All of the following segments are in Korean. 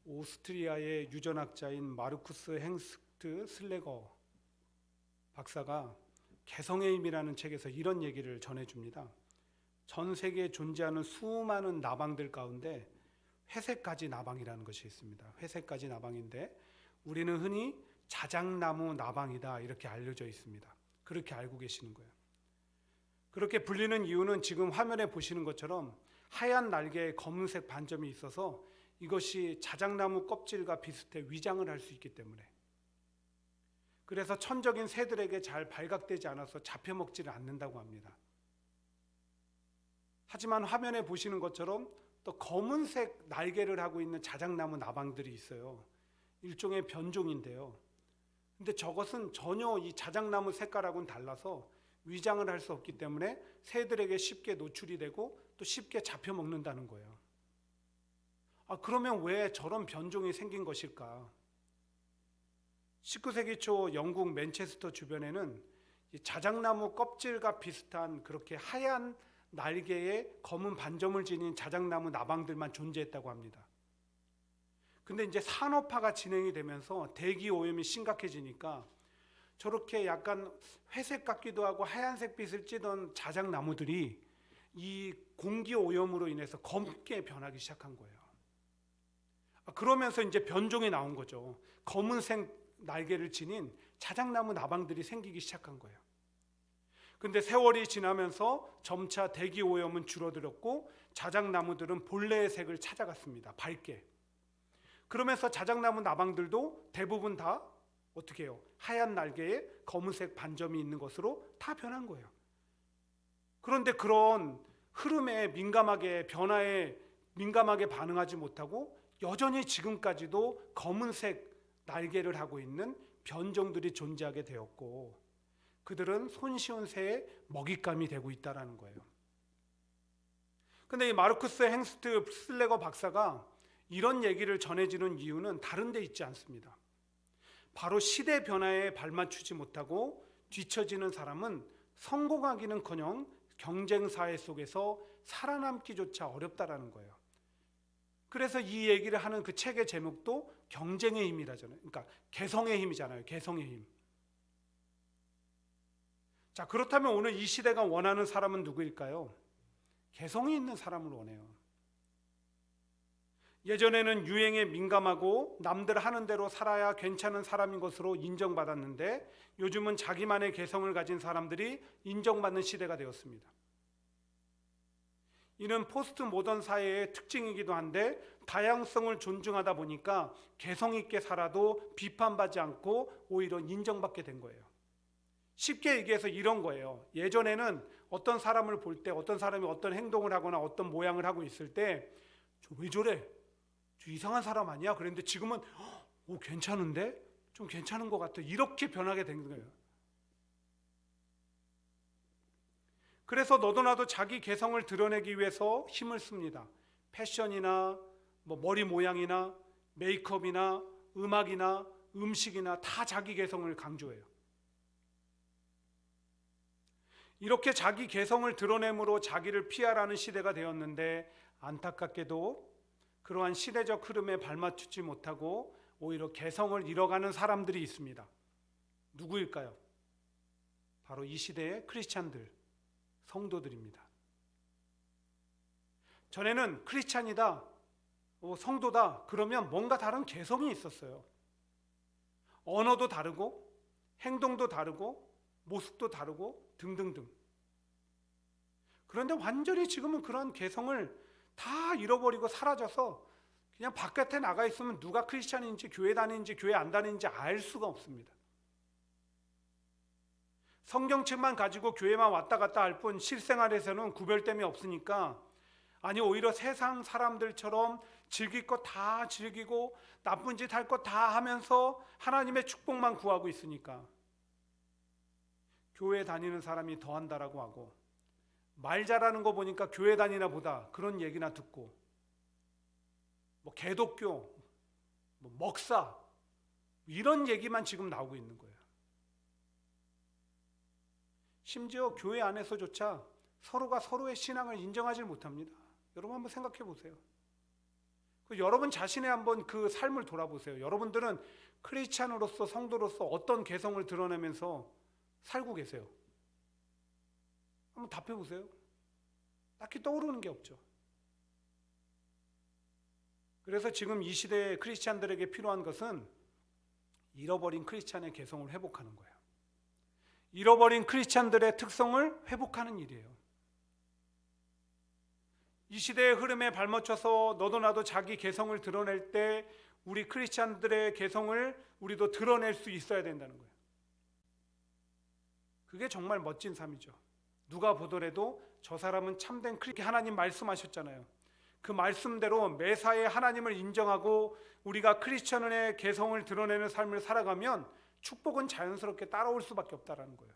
오스트리아의 유전학자인 마르쿠스 헨스트 슬레거 박사가 개성의 힘이라는 책에서 이런 얘기를 전해줍니다. 전 세계에 존재하는 수많은 나방들 가운데 회색가지 나방이라는 것이 있습니다. 회색가지 나방인데 우리는 흔히 자작나무 나방이다 이렇게 알려져 있습니다. 그렇게 알고 계시는 거예요. 그렇게 불리는 이유는 지금 화면에 보시는 것처럼 하얀 날개에 검은색 반점이 있어서 이것이 자작나무 껍질과 비슷해 위장을 할 수 있기 때문에, 그래서 천적인 새들에게 잘 발각되지 않아서 잡혀먹지를 않는다고 합니다. 하지만 화면에 보시는 것처럼 또 검은색 날개를 하고 있는 자작나무 나방들이 있어요. 일종의 변종인데요. 근데 저것은 전혀 이 자작나무 색깔하고는 달라서 위장을 할 수 없기 때문에 새들에게 쉽게 노출이 되고 또 쉽게 잡혀먹는다는 거예요. 그러면 왜 저런 변종이 생긴 것일까? 19세기 초 영국 맨체스터 주변에는 이 자작나무 껍질과 비슷한 그렇게 하얀 날개에 검은 반점을 지닌 자작나무 나방들만 존재했다고 합니다. 근데 이제 산업화가 진행이 되면서 대기 오염이 심각해지니까 저렇게 약간 회색 같기도 하고 하얀색 빛을 띠던 자작나무들이 이 공기 오염으로 인해서 검게 변하기 시작한 거예요. 그러면서 이제 변종이 나온 거죠. 검은색 날개를 지닌 자작나무 나방들이 생기기 시작한 거예요. 근데 세월이 지나면서 점차 대기 오염은 줄어들었고 자작나무들은 본래의 색을 찾아갔습니다. 밝게. 그러면서 자작나무 나방들도 대부분 다 어떻게 해요? 하얀 날개에 검은색 반점이 있는 것으로 다 변한 거예요. 그런데 그런 흐름에 변화에 민감하게 반응하지 못하고 여전히 지금까지도 검은색 날개를 하고 있는 변종들이 존재하게 되었고, 그들은 손쉬운 새의 먹잇감이 되고 있다는 거예요. 근데 이 마르쿠스 헨스트 슬레거 박사가 이런 얘기를 전해주는 이유는 다른 데 있지 않습니다. 바로 시대 변화에 발맞추지 못하고 뒤처지는 사람은 성공하기는커녕 경쟁 사회 속에서 살아남기조차 어렵다라는 거예요. 그래서 이 얘기를 하는 그 책의 제목도 경쟁의 힘이라잖아요. 그러니까 개성의 힘이잖아요. 개성의 힘. 자, 그렇다면 오늘 이 시대가 원하는 사람은 누구일까요? 개성이 있는 사람을 원해요. 예전에는 유행에 민감하고 남들 하는 대로 살아야 괜찮은 사람인 것으로 인정받았는데 요즘은 자기만의 개성을 가진 사람들이 인정받는 시대가 되었습니다. 이는 포스트 모던 사회의 특징이기도 한데 다양성을 존중하다 보니까 개성 있게 살아도 비판받지 않고 오히려 인정받게 된 거예요. 쉽게 얘기해서 이런 거예요. 예전에는 어떤 사람을 볼 때 어떤 사람이 어떤 행동을 하거나 어떤 모양을 하고 있을 때 왜 저래? 저 이상한 사람 아니야? 그랬는데 지금은 괜찮은데? 좀 괜찮은 것 같아. 이렇게 변하게 된 거예요. 그래서 너도 나도 자기 개성을 드러내기 위해서 힘을 씁니다. 패션이나 머리 모양이나 메이크업이나 음악이나 음식이나 다 자기 개성을 강조해요. 이렇게 자기 개성을 드러내므로 자기를 피하라는 시대가 되었는데 안타깝게도 그러한 시대적 흐름에 발맞추지 못하고 오히려 개성을 잃어가는 사람들이 있습니다. 누구일까요? 바로 이 시대의 크리스찬들, 성도들입니다. 전에는 크리스찬이다, 성도다 그러면 뭔가 다른 개성이 있었어요. 언어도 다르고 행동도 다르고 모습도 다르고 등등등. 그런데 완전히 지금은 그런 개성을 다 잃어버리고 사라져서 그냥 바깥에 나가 있으면 누가 크리스찬인지 교회 다니는지 교회 안 다니는지 알 수가 없습니다. 성경책만 가지고 교회만 왔다 갔다 할 뿐 실생활에서는 구별됨이 없으니까, 아니 오히려 세상 사람들처럼 즐길 것 다 즐기고 나쁜 짓 할 것 다 하면서 하나님의 축복만 구하고 있으니까 교회 다니는 사람이 더한다라고 하고, 말 잘하는 거 보니까 교회 다니나 보다 그런 얘기나 듣고, 개독교, 먹사 이런 얘기만 지금 나오고 있는 거예요. 심지어 교회 안에서조차 서로가 서로의 신앙을 인정하지 못합니다. 여러분 한번 생각해 보세요. 여러분 자신의 한번 그 삶을 돌아보세요. 여러분들은 크리스찬으로서 성도로서 어떤 개성을 드러내면서 살고 계세요? 한번 답해 보세요. 딱히 떠오르는 게 없죠. 그래서 지금 이 시대의 크리스찬들에게 필요한 것은 잃어버린 크리스찬의 개성을 회복하는 거예요. 잃어버린 크리스찬들의 특성을 회복하는 일이에요. 이 시대의 흐름에 발맞춰서 너도 나도 자기 개성을 드러낼 때 우리 크리스찬들의 개성을 우리도 드러낼 수 있어야 된다는 거예요. 그게 정말 멋진 삶이죠. 누가 보더라도 저 사람은 참된 크리스찬, 하나님 말씀하셨잖아요. 그 말씀대로 매사에 하나님을 인정하고 우리가 크리스찬의 개성을 드러내는 삶을 살아가면 축복은 자연스럽게 따라올 수밖에 없다라는 거예요.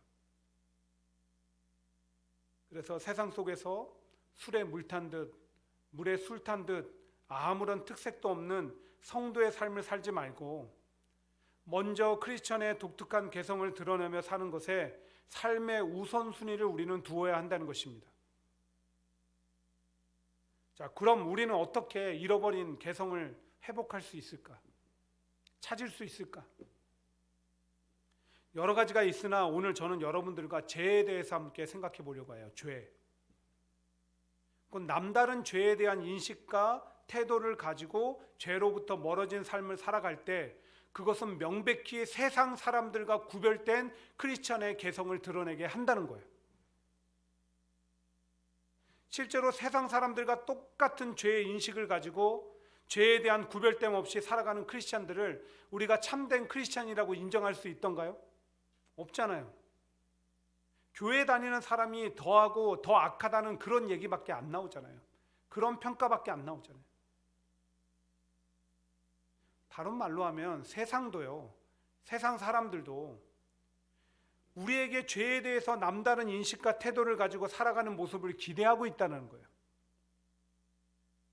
그래서 세상 속에서 술에 물 탄 듯, 물에 술 탄 듯 아무런 특색도 없는 성도의 삶을 살지 말고 먼저 크리스찬의 독특한 개성을 드러내며 사는 것에 삶의 우선순위를 우리는 두어야 한다는 것입니다. 자, 그럼 우리는 어떻게 잃어버린 개성을 회복할 수 있을까? 찾을 수 있을까? 여러 가지가 있으나 오늘 저는 여러분들과 죄에 대해서 함께 생각해 보려고 해요. 죄. 그 남다른 죄에 대한 인식과 태도를 가지고 죄로부터 멀어진 삶을 살아갈 때 그것은 명백히 세상 사람들과 구별된 크리스찬의 개성을 드러내게 한다는 거예요. 실제로 세상 사람들과 똑같은 죄의 인식을 가지고 죄에 대한 구별됨 없이 살아가는 크리스찬들을 우리가 참된 크리스찬이라고 인정할 수 있던가요? 없잖아요. 교회 다니는 사람이 더하고 더 악하다는 그런 얘기밖에 안 나오잖아요. 그런 평가밖에 안 나오잖아요. 다른 말로 하면 세상도요, 세상 사람들도 우리에게 죄에 대해서 남다른 인식과 태도를 가지고 살아가는 모습을 기대하고 있다는 거예요.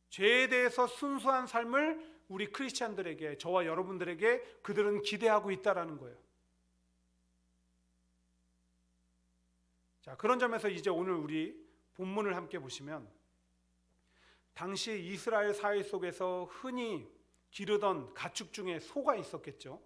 죄에 대해서 순수한 삶을 우리 크리스찬들에게, 저와 여러분들에게 그들은 기대하고 있다는 거예요. 자, 그런 점에서 이제 오늘 우리 본문을 함께 보시면 당시 이스라엘 사회 속에서 흔히 기르던 가축 중에 소가 있었겠죠.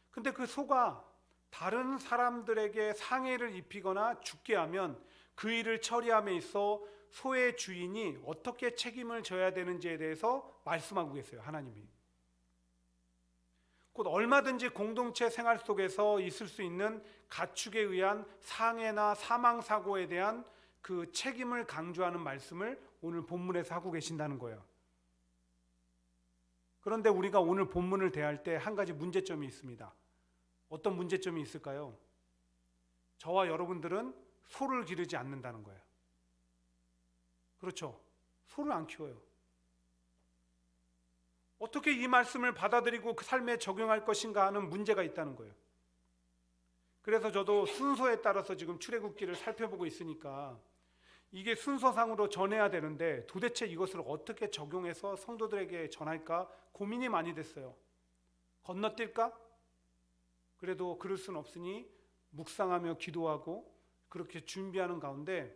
근데 그 소가 다른 사람들에게 상해를 입히거나 죽게 하면 그 일을 처리함에 있어 소의 주인이 어떻게 책임을 져야 되는지에 대해서 말씀하고 계세요. 하나님이. 곧 얼마든지 공동체 생활 속에서 있을 수 있는 가축에 의한 상해나 사망사고에 대한 그 책임을 강조하는 말씀을 오늘 본문에서 하고 계신다는 거예요. 그런데 우리가 오늘 본문을 대할 때 한 가지 문제점이 있습니다. 어떤 문제점이 있을까요? 저와 여러분들은 소를 기르지 않는다는 거예요. 그렇죠? 소를 안 키워요. 어떻게 이 말씀을 받아들이고 그 삶에 적용할 것인가 하는 문제가 있다는 거예요. 그래서 저도 순서에 따라서 지금 출애굽기를 살펴보고 있으니까 이게 순서상으로 전해야 되는데 도대체 이것을 어떻게 적용해서 성도들에게 전할까 고민이 많이 됐어요. 건너뛸까? 그래도 그럴 수는 없으니 묵상하며 기도하고 그렇게 준비하는 가운데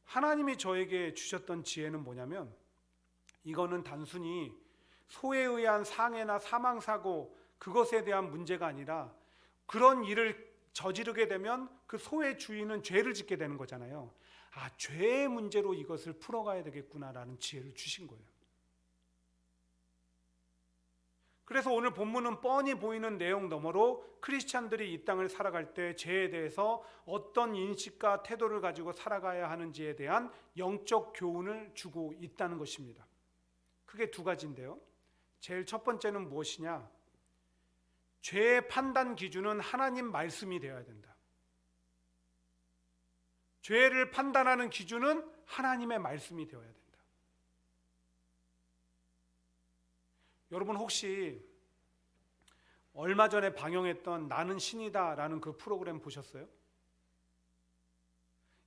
하나님이 저에게 주셨던 지혜는 뭐냐면 이거는 단순히 소에 의한 상해나 사망사고 그것에 대한 문제가 아니라 그런 일을 저지르게 되면 그 소의 주인은 죄를 짓게 되는 거잖아요. 아, 죄의 문제로 이것을 풀어가야 되겠구나라는 지혜를 주신 거예요. 그래서 오늘 본문은 뻔히 보이는 내용 너머로 크리스찬들이 이 땅을 살아갈 때 죄에 대해서 어떤 인식과 태도를 가지고 살아가야 하는지에 대한 영적 교훈을 주고 있다는 것입니다. 크게 두 가지인데요. 제일 첫 번째는 무엇이냐? 죄의 판단 기준은 하나님 말씀이 되어야 된다. 죄를 판단하는 기준은 하나님의 말씀이 되어야 된다. 여러분 혹시 얼마 전에 방영했던 나는 신이다 라는 그 프로그램 보셨어요?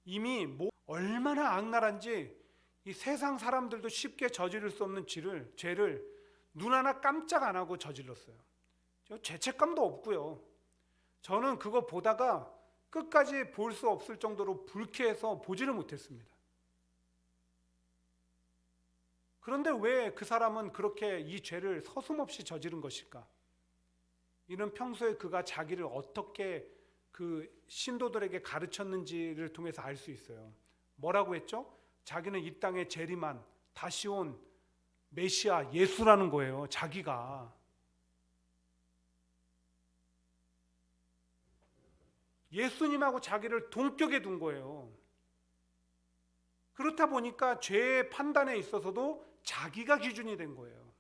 이미 얼마나 악랄한지 이 세상 사람들도 쉽게 저지를 수 없는 죄를 눈 하나 깜짝 안 하고 저질렀어요. 죄책감도 없고요. 저는 그거 보다가 끝까지 볼 수 없을 정도로 불쾌해서 보지를 못했습니다. 그런데 왜 그 사람은 그렇게 이 죄를 서슴없이 저지른 것일까? 이는 평소에 그가 자기를 어떻게 그 신도들에게 가르쳤는지를 통해서 알 수 있어요. 뭐라고 했죠? 자기는 이 땅의 재림한 다시 온 메시아 예수라는 거예요. 자기가. 예수님하고 자기를 동격에 둔 거예요. 그렇다 보니까 죄의 판단에 있어서도 자기가 기준이 된 거예요.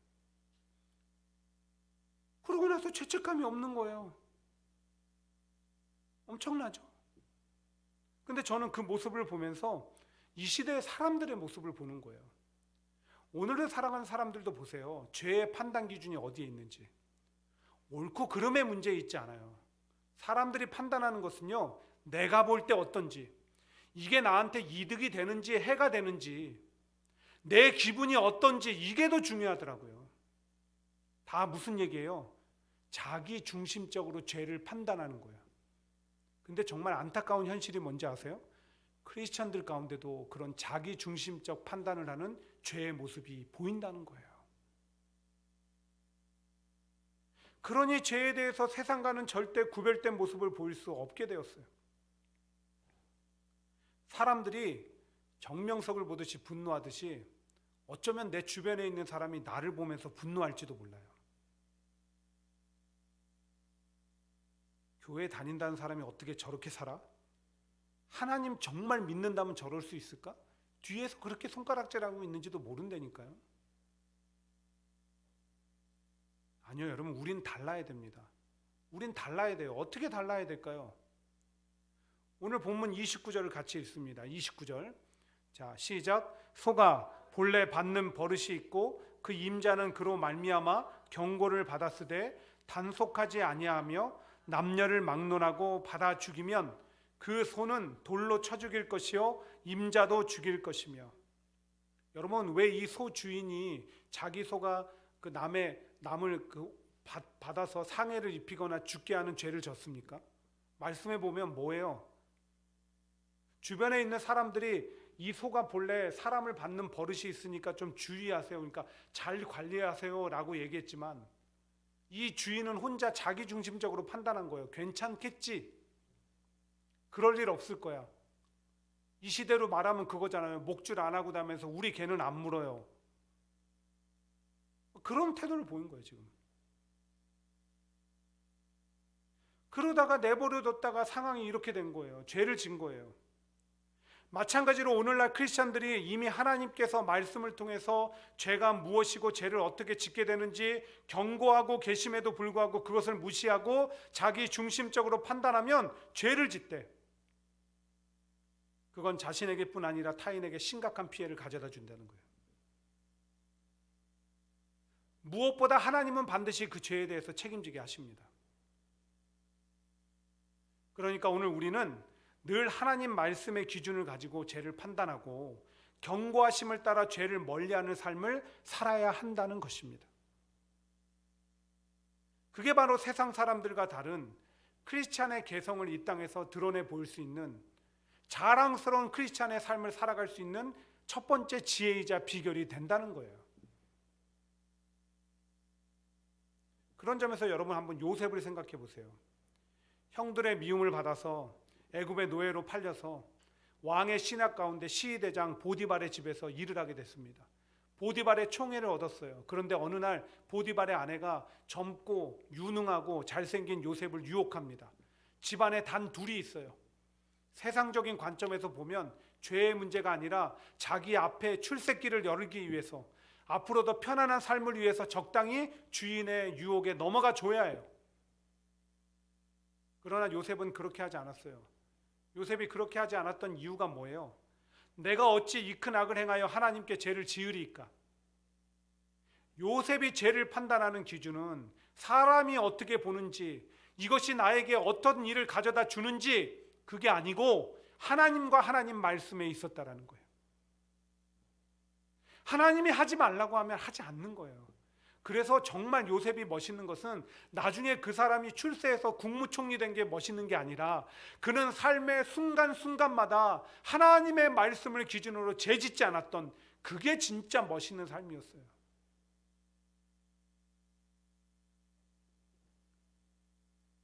그러고 나서 죄책감이 없는 거예요. 엄청나죠? 근데 저는 그 모습을 보면서 이 시대의 사람들의 모습을 보는 거예요. 오늘을 살아가는 사람들도 보세요. 죄의 판단 기준이 어디에 있는지. 옳고 그름의 문제에 있지 않아요. 사람들이 판단하는 것은요, 내가 볼 때 어떤지, 이게 나한테 이득이 되는지 해가 되는지, 내 기분이 어떤지, 이게 더 중요하더라고요. 다 무슨 얘기예요? 자기 중심적으로 죄를 판단하는 거예요. 근데 정말 안타까운 현실이 뭔지 아세요? 크리스찬들 가운데도 그런 자기 중심적 판단을 하는 죄의 모습이 보인다는 거예요. 그러니 죄에 대해서 세상과는 절대 구별된 모습을 보일 수 없게 되었어요. 사람들이 정명석을 보듯이 분노하듯이 어쩌면 내 주변에 있는 사람이 나를 보면서 분노할지도 몰라요. 교회 다닌다는 사람이 어떻게 저렇게 살아? 하나님 정말 믿는다면 저럴 수 있을까? 뒤에서 그렇게 손가락질하고 있는지도 모른다니까요. 아니요, 여러분, 우린 달라야 됩니다. 우린 달라야 돼요. 어떻게 달라야 될까요? 오늘 본문 29절을 같이 읽습니다. 29절. 자, 시작. 소가 본래 받는 버릇이 있고 그 임자는 그로 말미암아 경고를 받았으되 단속하지 아니하며 남녀를 막론하고 받아 죽이면 그 소는 돌로 쳐 죽일 것이요 임자도 죽일 것이며. 여러분, 왜 이 소 주인이 자기 소가 그 남을 받아서 상해를 입히거나 죽게 하는 죄를 졌습니까? 말씀해 보면 뭐예요? 주변에 있는 사람들이 이 소가 본래 사람을 받는 버릇이 있으니까 좀 주의하세요, 그러니까 잘 관리하세요 라고 얘기했지만, 이 주인은 혼자 자기 중심적으로 판단한 거예요. 괜찮겠지, 그럴 일 없을 거야. 이 시대로 말하면 그거잖아요. 목줄 안 하고 다면서 우리 개는 안 물어요. 그런 태도를 보인 거예요 지금. 그러다가 내버려뒀다가 상황이 이렇게 된 거예요. 죄를 진 거예요. 마찬가지로 오늘날 크리스찬들이 이미 하나님께서 말씀을 통해서 죄가 무엇이고 죄를 어떻게 짓게 되는지 경고하고 계심에도 불구하고 그것을 무시하고 자기 중심적으로 판단하면 죄를 짓대. 그건 자신에게뿐 아니라 타인에게 심각한 피해를 가져다 준다는 거예요. 무엇보다 하나님은 반드시 그 죄에 대해서 책임지게 하십니다. 그러니까 오늘 우리는 늘 하나님 말씀의 기준을 가지고 죄를 판단하고 경고하심을 따라 죄를 멀리하는 삶을 살아야 한다는 것입니다. 그게 바로 세상 사람들과 다른 크리스찬의 개성을 이 땅에서 드러내 보일 수 있는 자랑스러운 크리스찬의 삶을 살아갈 수 있는 첫 번째 지혜이자 비결이 된다는 거예요. 그런 점에서 여러분 한번 요셉을 생각해 보세요. 형들의 미움을 받아서 애굽의 노예로 팔려서 왕의 신하 가운데 시위대장 보디발의 집에서 일을 하게 됐습니다. 보디발의 총애를 얻었어요. 그런데 어느 날 보디발의 아내가 젊고 유능하고 잘생긴 요셉을 유혹합니다. 집안에 단 둘이 있어요. 세상적인 관점에서 보면 죄의 문제가 아니라 자기 앞에 출세길을 열기 위해서, 앞으로 더 편안한 삶을 위해서 적당히 주인의 유혹에 넘어가 줘야 해요. 그러나 요셉은 그렇게 하지 않았어요. 요셉이 그렇게 하지 않았던 이유가 뭐예요? 내가 어찌 이 큰 악을 행하여 하나님께 죄를 지으리이까? 요셉이 죄를 판단하는 기준은 사람이 어떻게 보는지, 이것이 나에게 어떤 일을 가져다 주는지, 그게 아니고 하나님과 하나님 말씀에 있었다라는 거예요. 하나님이 하지 말라고 하면 하지 않는 거예요. 그래서 정말 요셉이 멋있는 것은 나중에 그 사람이 출세해서 국무총리 된 게 멋있는 게 아니라, 그는 삶의 순간순간마다 하나님의 말씀을 기준으로 죄짓지 않았던 그게 진짜 멋있는 삶이었어요.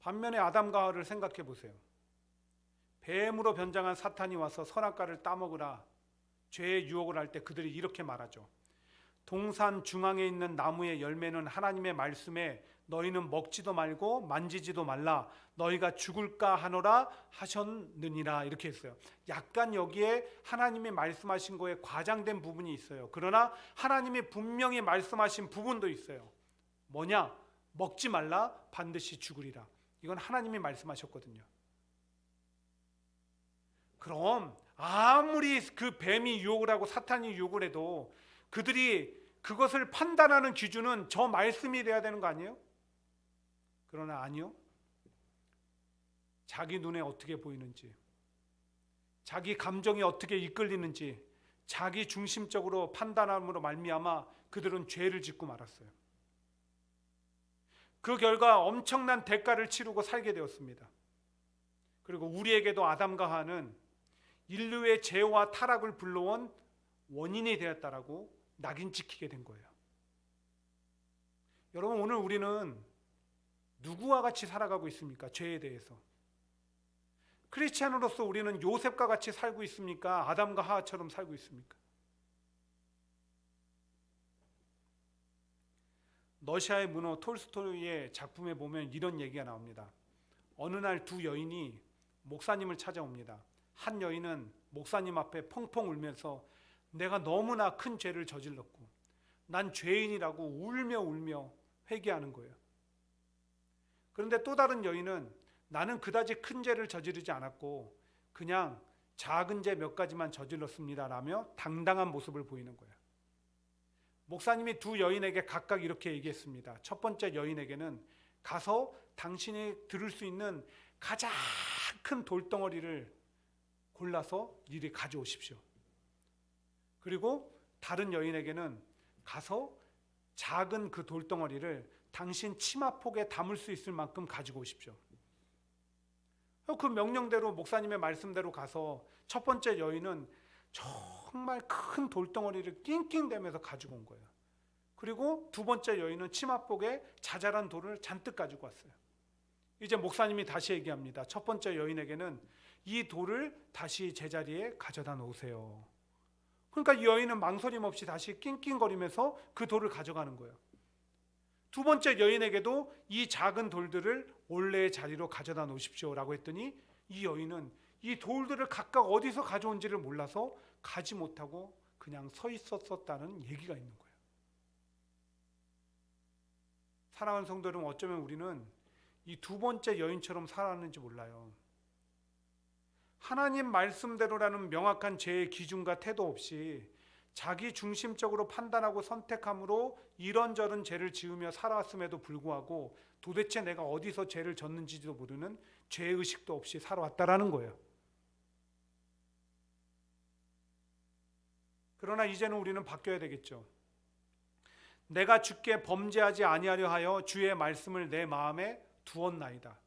반면에 아담과 하와를 생각해 보세요. 뱀으로 변장한 사탄이 와서 선악과를 따먹으라 죄의 유혹을 할 때 그들이 이렇게 말하죠. 동산 중앙에 있는 나무의 열매는 하나님의 말씀에 너희는 먹지도 말고 만지지도 말라 너희가 죽을까 하노라 하셨느니라 이렇게 했어요. 약간 여기에 하나님이 말씀하신 거에 과장된 부분이 있어요. 그러나 하나님이 분명히 말씀하신 부분도 있어요. 뭐냐? 먹지 말라 반드시 죽으리라. 이건 하나님이 말씀하셨거든요. 그럼 아무리 그 뱀이 유혹을 하고 사탄이 유혹을 해도 그들이 그것을 판단하는 기준은 저 말씀이 돼야 되는 거 아니에요? 그러나 아니요. 자기 눈에 어떻게 보이는지, 자기 감정이 어떻게 이끌리는지 자기 중심적으로 판단함으로 말미암아 그들은 죄를 짓고 말았어요. 그 결과 엄청난 대가를 치르고 살게 되었습니다. 그리고 우리에게도 아담과 하와는 인류의 죄와 타락을 불러온 원인이 되었다라고 낙인 찍히게 된 거예요. 여러분, 오늘 우리는 누구와 같이 살아가고 있습니까? 죄에 대해서. 크리스찬으로서 우리는 요셉과 같이 살고 있습니까? 아담과 하와처럼 살고 있습니까? 러시아의 문호 톨스토이의 작품에 보면 이런 얘기가 나옵니다. 어느 날 두 여인이 목사님을 찾아옵니다. 한 여인은 목사님 앞에 펑펑 울면서 내가 너무나 큰 죄를 저질렀고 난 죄인이라고 울며 회개하는 거예요. 그런데 또 다른 여인은 나는 그다지 큰 죄를 저지르지 않았고 그냥 작은 죄 몇 가지만 저질렀습니다 라며 당당한 모습을 보이는 거예요. 목사님이 두 여인에게 각각 이렇게 얘기했습니다. 첫 번째 여인에게는 가서 당신이 들을 수 있는 가장 큰 돌덩어리를 골라서 이리 가져오십시오. 그리고 다른 여인에게는 가서 작은 그 돌덩어리를 당신 치마폭에 담을 수 있을 만큼 가지고 오십시오. 그 명령대로 목사님의 말씀대로 가서 첫 번째 여인은 정말 큰 돌덩어리를 낑낑대면서 가지고 온 거예요. 그리고 두 번째 여인은 치마폭에 자잘한 돌을 잔뜩 가지고 왔어요. 이제 목사님이 다시 얘기합니다. 첫 번째 여인에게는 이 돌을 다시 제자리에 가져다 놓으세요. 그러니까 이 여인은 망설임 없이 다시 낑낑거리면서 그 돌을 가져가는 거예요. 두 번째 여인에게도 이 작은 돌들을 원래의 자리로 가져다 놓으십시오 라고 했더니 이 여인은 이 돌들을 각각 어디서 가져온지를 몰라서 가지 못하고 그냥 서 있었다는 얘기가 있는 거예요. 사랑하는 성도 여러분, 어쩌면 우리는 이 두 번째 여인처럼 살았는지 몰라요. 하나님 말씀대로라는 명확한 죄의 기준과 태도 없이 자기 중심적으로 판단하고 선택함으로 이런저런 죄를 지으며 살아왔음에도 불구하고 도대체 내가 어디서 죄를 졌는지도 모르는 죄의식도 없이 살아왔다라는 거예요. 그러나 이제는 우리는 바뀌어야 되겠죠. 내가 주께 범죄하지 아니하려 하여 주의 말씀을 내 마음에 두었나이다.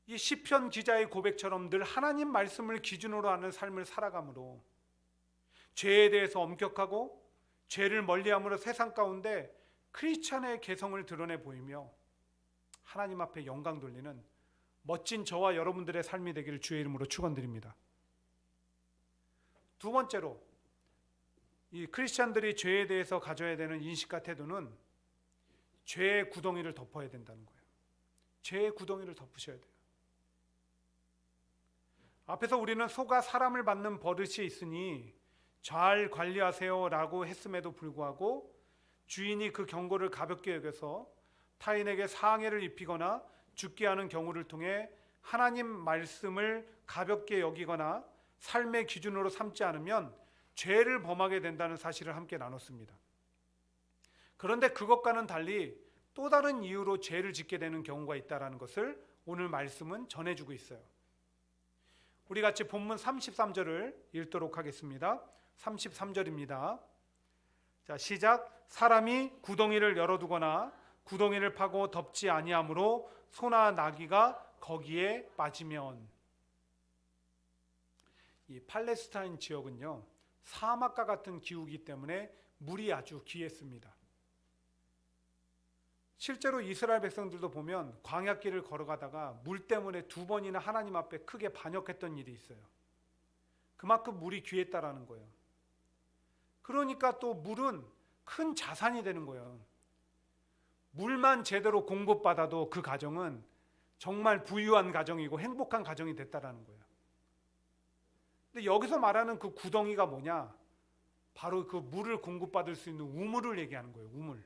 이 시편 기자의 고백처럼 늘 하나님 말씀을 기준으로 하는 삶을 살아가므로 죄에 대해서 엄격하고 죄를 멀리함으로 세상 가운데 크리스찬의 개성을 드러내 보이며 하나님 앞에 영광 돌리는 멋진 저와 여러분들의 삶이 되기를 주의 이름으로 축원드립니다. 두 번째로 이 크리스찬들이 죄에 대해서 가져야 되는 인식과 태도는 죄의 구덩이를 덮어야 된다는 거예요. 죄의 구덩이를 덮으셔야 돼요. 앞에서 우리는 소가 사람을 받는 버릇이 있으니 잘 관리하세요 라고 했음에도 불구하고 주인이 그 경고를 가볍게 여겨서 타인에게 상해를 입히거나 죽게 하는 경우를 통해 하나님 말씀을 가볍게 여기거나 삶의 기준으로 삼지 않으면 죄를 범하게 된다는 사실을 함께 나눴습니다. 그런데 그것과는 달리 또 다른 이유로 죄를 짓게 되는 경우가 있다는 것을 오늘 말씀은 전해주고 있어요. 우리 같이 본문 33절을 읽도록 하겠습니다. 33절입니다. 자, 시작. 사람이 구덩이를 열어두거나 구덩이를 파고 덮지 아니하므로 소나 나귀가 거기에 빠지면. 이 팔레스타인 지역은요 사막과 같은 기후이기 때문에 물이 아주 귀했습니다. 실제로 이스라엘 백성들도 보면 광야길을 걸어가다가 물 때문에 2번이나 하나님 앞에 크게 반역했던 일이 있어요. 그만큼 물이 귀했다라는 거예요. 그러니까 또 물은 큰 자산이 되는 거예요. 물만 제대로 공급받아도 그 가정은 정말 부유한 가정이고 행복한 가정이 됐다라는 거예요. 근데 여기서 말하는 그 구덩이가 뭐냐? 바로 그 물을 공급받을 수 있는 우물을 얘기하는 거예요. 우물.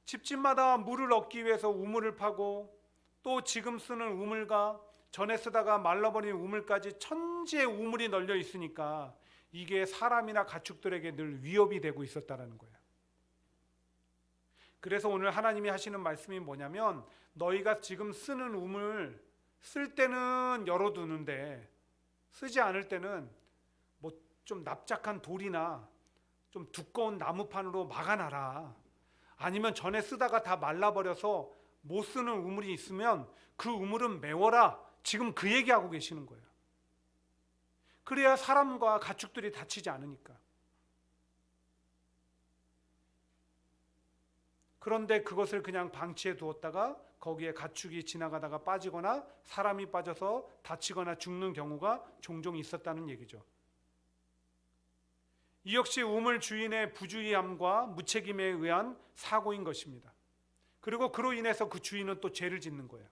집집마다 물을 얻기 위해서 우물을 파고 또 지금 쓰는 우물과 전에 쓰다가 말라버린 우물까지 천지의 우물이 널려 있으니까 이게 사람이나 가축들에게 늘 위협이 되고 있었다는 거예요. 그래서 오늘 하나님이 하시는 말씀이 뭐냐면 너희가 지금 쓰는 우물 쓸 때는 열어두는데 쓰지 않을 때는 뭐 좀 납작한 돌이나 좀 두꺼운 나무판으로 막아놔라. 아니면 전에 쓰다가 다 말라버려서 못 쓰는 우물이 있으면 그 우물은 메워라. 지금 그 얘기하고 계시는 거예요. 그래야 사람과 가축들이 다치지 않으니까. 그런데 그것을 그냥 방치해 두었다가 거기에 가축이 지나가다가 빠지거나 사람이 빠져서 다치거나 죽는 경우가 종종 있었다는 얘기죠. 이 역시 우물 주인의 부주의함과 무책임에 의한 사고인 것입니다. 그리고 그로 인해서 그 주인은 또 죄를 짓는 거예요.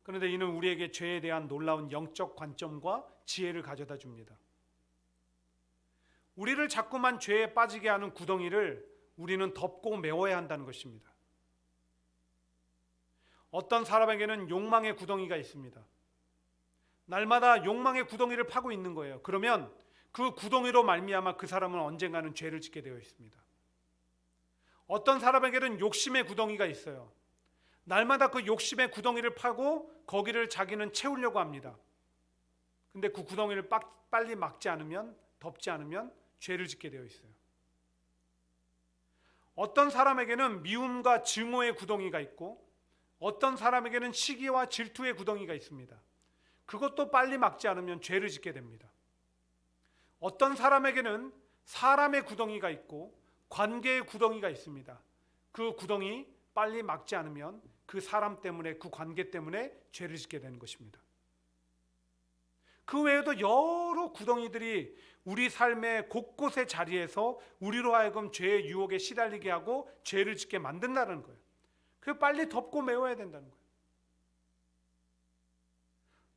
그런데 이는 우리에게 죄에 대한 놀라운 영적 관점과 지혜를 가져다 줍니다. 우리를 자꾸만 죄에 빠지게 하는 구덩이를 우리는 덮고 메워야 한다는 것입니다. 어떤 사람에게는 욕망의 구덩이가 있습니다. 날마다 욕망의 구덩이를 파고 있는 거예요. 그러면 그 구덩이로 말미암아 그 사람은 언젠가는 죄를 짓게 되어 있습니다. 어떤 사람에게는 욕심의 구덩이가 있어요. 날마다 그 욕심의 구덩이를 파고 거기를 자기는 채우려고 합니다. 근데 그 구덩이를 빨리 막지 않으면, 덮지 않으면 죄를 짓게 되어 있어요. 어떤 사람에게는 미움과 증오의 구덩이가 있고 어떤 사람에게는 시기와 질투의 구덩이가 있습니다. 그것도 빨리 막지 않으면 죄를 짓게 됩니다. 어떤 사람에게는 사람의 구덩이가 있고 관계의 구덩이가 있습니다. 그 구덩이 빨리 막지 않으면 그 사람 때문에, 그 관계 때문에 죄를 짓게 되는 것입니다. 그 외에도 여러 구덩이들이 우리 삶의 곳곳의 자리에서 우리로 하여금 죄의 유혹에 시달리게 하고 죄를 짓게 만든다는 거예요. 그래서 빨리 덮고 메워야 된다는 거예요.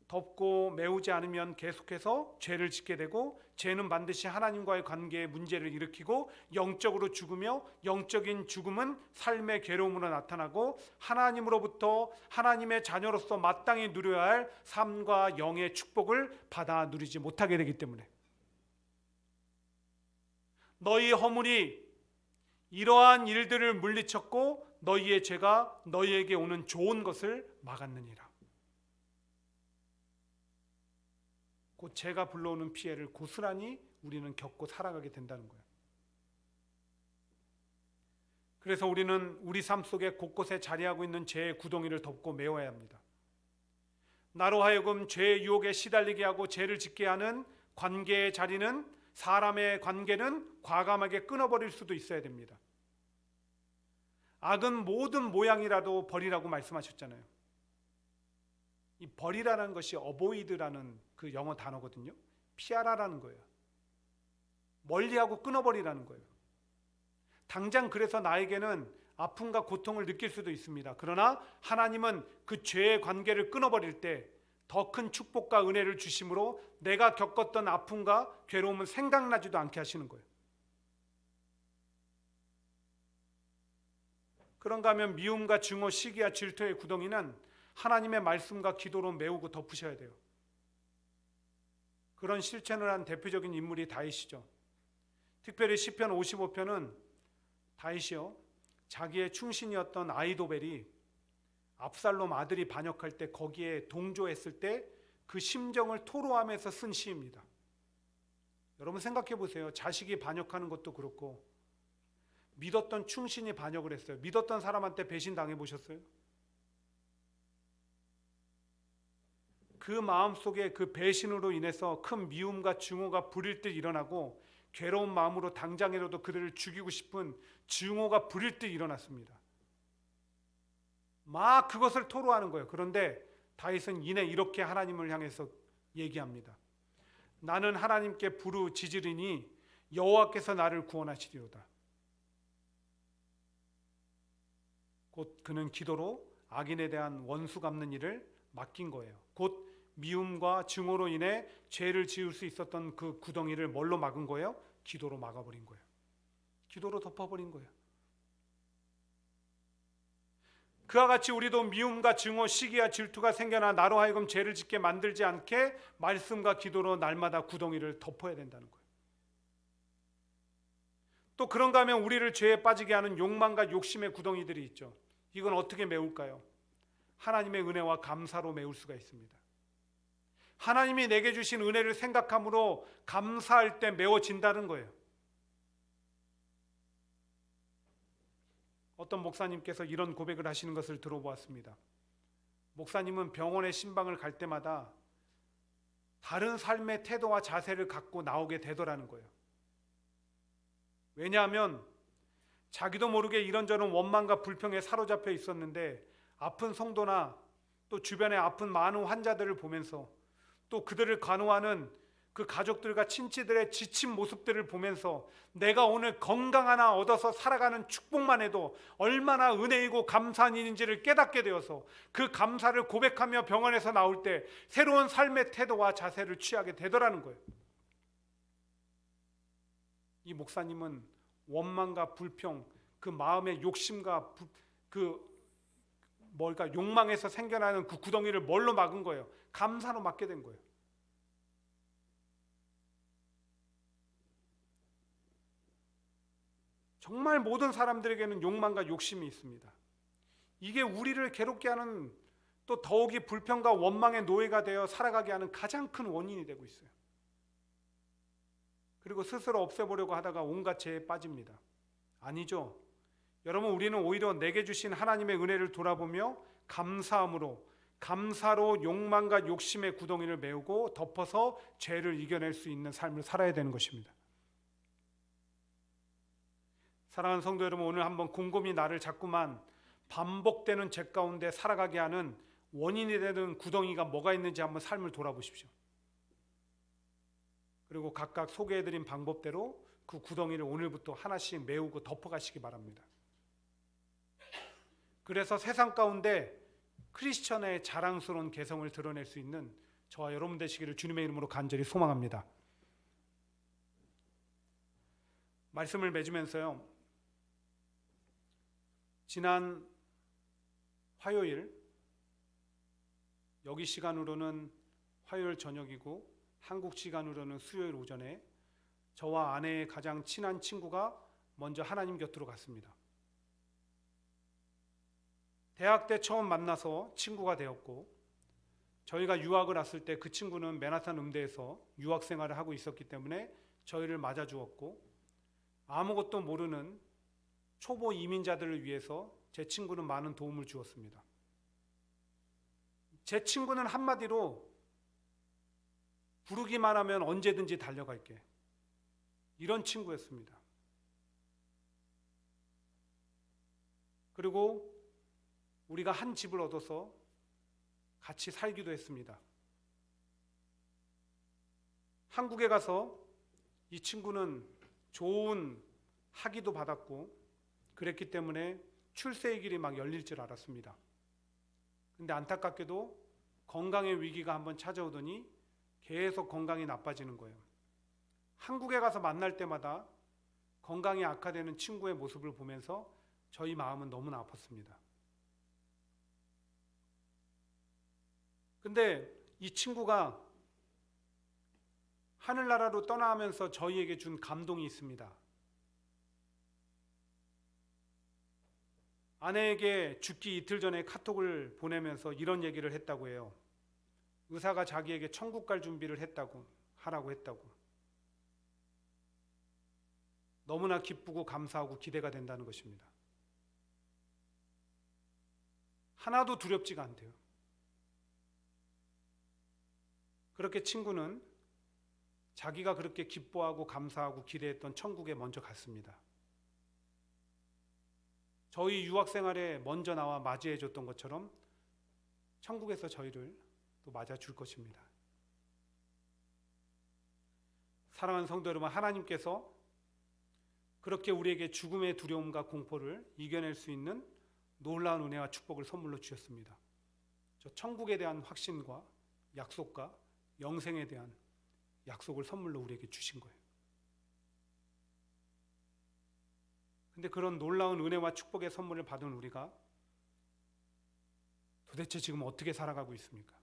덮고 메우지 않으면 계속해서 죄를 짓게 되고 죄는 반드시 하나님과의 관계에 문제를 일으키고 영적으로 죽으며 영적인 죽음은 삶의 괴로움으로 나타나고 하나님으로부터 하나님의 자녀로서 마땅히 누려야 할 삶과 영의 축복을 받아 누리지 못하게 되기 때문에 너희 허물이 이러한 일들을 물리쳤고 너희의 죄가 너희에게 오는 좋은 것을 막았느니라. 곧 죄가 불러오는 피해를 고스란히 우리는 겪고 살아가게 된다는 거예요. 그래서 우리는 우리 삶 속에 곳곳에 자리하고 있는 죄의 구덩이를 덮고 메워야 합니다. 나로 하여금 죄의 유혹에 시달리게 하고 죄를 짓게 하는 관계의 자리는, 사람의 관계는 과감하게 끊어버릴 수도 있어야 됩니다. 악은 모든 모양이라도 버리라고 말씀하셨잖아요. 이 버리라는 것이 어보이드라는 그 영어 단어거든요. 피하라라는 거예요. 멀리하고 끊어버리라는 거예요. 당장 그래서 나에게는 아픔과 고통을 느낄 수도 있습니다. 그러나 하나님은 그 죄의 관계를 끊어버릴 때 더 큰 축복과 은혜를 주심으로 내가 겪었던 아픔과 괴로움은 생각나지도 않게 하시는 거예요. 그런가 하면 미움과 증오, 시기와 질투의 구덩이는 하나님의 말씀과 기도로 메우고 덮으셔야 돼요. 그런 실천을 한 대표적인 인물이 다윗이죠. 특별히 시편 55편은 다윗이요, 자기의 충신이었던 아히도벨이 압살롬 아들이 반역할 때 거기에 동조했을 때 그 심정을 토로하면서 쓴 시입니다. 여러분 생각해 보세요. 자식이 반역하는 것도 그렇고 믿었던 충신이 반역을 했어요. 믿었던 사람한테 배신 당해 보셨어요? 그 마음속에 그 배신으로 인해서 큰 미움과 증오가 불일 듯 일어나고 괴로운 마음으로 당장이라도 그들을 죽이고 싶은 증오가 불일 듯 일어났습니다. 막 그것을 토로하는 거예요. 그런데 다윗은 이내 이렇게 하나님을 향해서 얘기합니다. 나는 하나님께 부르짖으리니 여호와께서 나를 구원하시리로다. 곧 그는 기도로 악인에 대한 원수 갚는 일을 맡긴 거예요. 곧 미움과 증오로 인해 죄를 지을 수 있었던 그 구덩이를 뭘로 막은 거예요? 기도로 막아버린 거예요. 기도로 덮어버린 거예요. 그와 같이 우리도 미움과 증오, 시기와 질투가 생겨나 나로 하여금 죄를 짓게 만들지 않게 말씀과 기도로 날마다 구덩이를 덮어야 된다는 거예요. 또 그런가 하면 우리를 죄에 빠지게 하는 욕망과 욕심의 구덩이들이 있죠. 이건 어떻게 메울까요? 하나님의 은혜와 감사로 메울 수가 있습니다. 하나님이 내게 주신 은혜를 생각함으로 감사할 때 메워진다는 거예요. 어떤 목사님께서 이런 고백을 하시는 것을 들어보았습니다. 목사님은 병원에 신방을 갈 때마다 다른 삶의 태도와 자세를 갖고 나오게 되더라는 거예요. 왜냐하면 자기도 모르게 이런저런 원망과 불평에 사로잡혀 있었는데 아픈 성도나 또 주변에 아픈 많은 환자들을 보면서 또 그들을 간호하는 그 가족들과 친지들의 지친 모습들을 보면서 내가 오늘 건강 하나 얻어서 살아가는 축복만 해도 얼마나 은혜이고 감사한 일인지를 깨닫게 되어서 그 감사를 고백하며 병원에서 나올 때 새로운 삶의 태도와 자세를 취하게 되더라는 거예요. 이 목사님은 원망과 불평, 그 마음의 욕심과 욕망에서 생겨나는 그 구덩이를 뭘로 막은 거예요? 감사로 막게 된 거예요. 정말 모든 사람들에게는 욕망과 욕심이 있습니다. 이게 우리를 괴롭게 하는, 또 더욱이 불평과 원망의 노예가 되어 살아가게 하는 가장 큰 원인이 되고 있어요. 그리고 스스로 없애보려고 하다가 온갖 죄에 빠집니다. 아니죠. 여러분, 우리는 오히려 내게 주신 하나님의 은혜를 돌아보며 감사로 욕망과 욕심의 구덩이를 메우고 덮어서 죄를 이겨낼 수 있는 삶을 살아야 되는 것입니다. 사랑하는 성도 여러분, 오늘 한번 곰곰이 나를 자꾸만 반복되는 죄 가운데 살아가게 하는 원인이 되는 구덩이가 뭐가 있는지 한번 삶을 돌아보십시오. 그리고 각각 소개해드린 방법대로 그 구덩이를 오늘부터 하나씩 메우고 덮어가시기 바랍니다. 그래서 세상 가운데 크리스천의 자랑스러운 개성을 드러낼 수 있는 저와 여러분 되시기를 주님의 이름으로 간절히 소망합니다. 말씀을 맺으면서요, 지난 화요일, 여기 시간으로는 화요일 저녁이고 한국 시간으로는 수요일 오전에 저와 아내의 가장 친한 친구가 먼저 하나님 곁으로 갔습니다. 대학 때 처음 만나서 친구가 되었고, 저희가 유학을 왔을 때 그 친구는 맨하탄 음대에서 유학 생활을 하고 있었기 때문에 저희를 맞아주었고, 아무것도 모르는 초보 이민자들을 위해서 제 친구는 많은 도움을 주었습니다. 제 친구는 한마디로 부르기만 하면 언제든지 달려갈게, 이런 친구였습니다. 그리고 우리가 한 집을 얻어서 같이 살기도 했습니다. 한국에 가서 이 친구는 좋은 학위도 받았고 그랬기 때문에 출세의 길이 막 열릴 줄 알았습니다. 근데 안타깝게도 건강의 위기가 한번 찾아오더니 계속 건강이 나빠지는 거예요. 한국에 가서 만날 때마다 건강이 악화되는 친구의 모습을 보면서 저희 마음은 너무나 아팠습니다. 근데 이 친구가 하늘나라로 떠나면서 저희에게 준 감동이 있습니다. 아내에게 죽기 이틀 전에 카톡을 보내면서 이런 얘기를 했다고 해요. 의사가 자기에게 천국 갈 준비를 하라고 했다고. 너무나 기쁘고 감사하고 기대가 된다는 것입니다. 하나도 두렵지가 않대요. 그렇게 친구는 자기가 그렇게 기뻐하고 감사하고 기대했던 천국에 먼저 갔습니다. 저희 유학 생활에 먼저 나와 맞이해 줬던 것처럼 천국에서 저희를 또 맞아 줄 것입니다. 사랑하는 성도 여러분, 하나님께서 그렇게 우리에게 죽음의 두려움과 공포를 이겨낼 수 있는 놀라운 은혜와 축복을 선물로 주셨습니다. 저 천국에 대한 확신과 약속과 영생에 대한 약속을 선물로 우리에게 주신 거예요. 근데 그런 놀라운 은혜와 축복의 선물을 받은 우리가 도대체 지금 어떻게 살아가고 있습니까?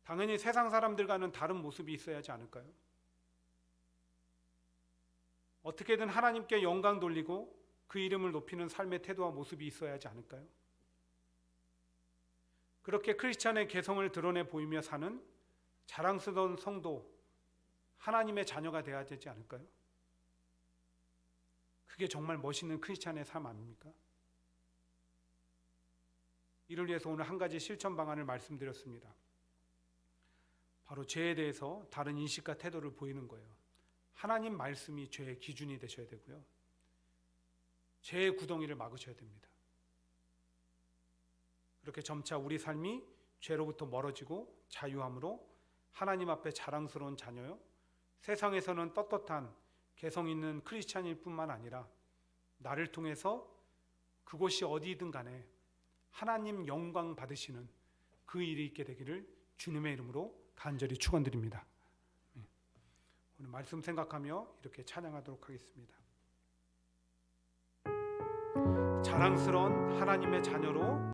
당연히 세상 사람들과는 다른 모습이 있어야 하지 않을까요? 어떻게든 하나님께 영광 돌리고 그 이름을 높이는 삶의 태도와 모습이 있어야 하지 않을까요? 그렇게 크리스찬의 개성을 드러내 보이며 사는 자랑스러운 성도, 하나님의 자녀가 되어야 되지 않을까요? 그게 정말 멋있는 크리스찬의 삶 아닙니까? 이를 위해서 오늘 한 가지 실천 방안을 말씀드렸습니다. 바로 죄에 대해서 다른 인식과 태도를 보이는 거예요. 하나님 말씀이 죄의 기준이 되셔야 되고요. 죄의 구덩이를 막으셔야 됩니다. 그렇게 점차 우리 삶이 죄로부터 멀어지고 자유함으로 하나님 앞에 자랑스러운 자녀요, 세상에서는 떳떳한 개성 있는 크리스찬일 뿐만 아니라 나를 통해서 그곳이 어디든 간에 하나님 영광 받으시는 그 일이 있게 되기를 주님의 이름으로 간절히 축원드립니다. 오늘 말씀 생각하며 이렇게 찬양하도록 하겠습니다. 자랑스러운 하나님의 자녀로